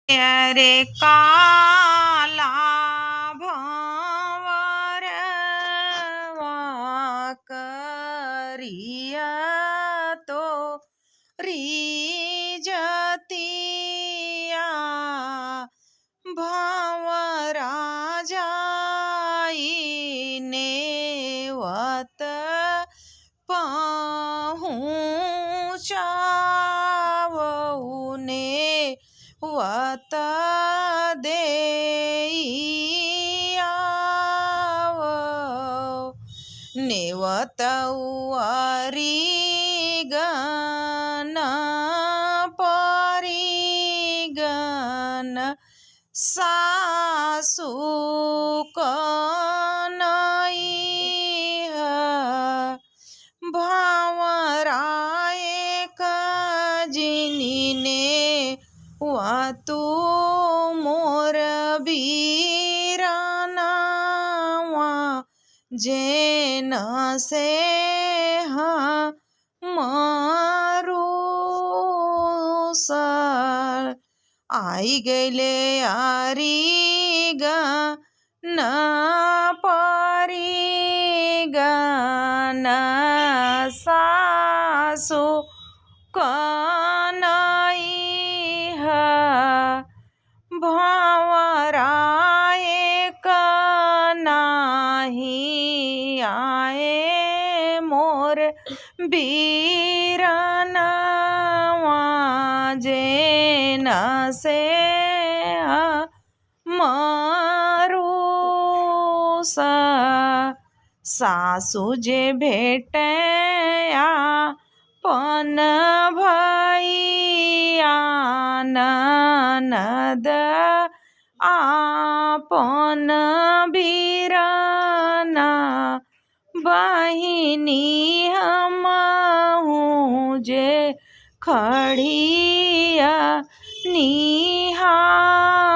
रे काला भंवरवा करिया तो रिजतिया भंवरा जाई नेवत पहुँचावने वत देइयाव नेवत परिगन परिगन सासु कनई भंवरा एक जिनिने वतु मोर बीरानावा जेन से मारू सर आई गले आरिगा न परिगन सासु कनई भंवरा एक नाही आए मोर बीरनवा जेन से मारू सासु जे भेटया पन भैया ननद आपन बीरना बहिनी हमहु जे खड़िया निहा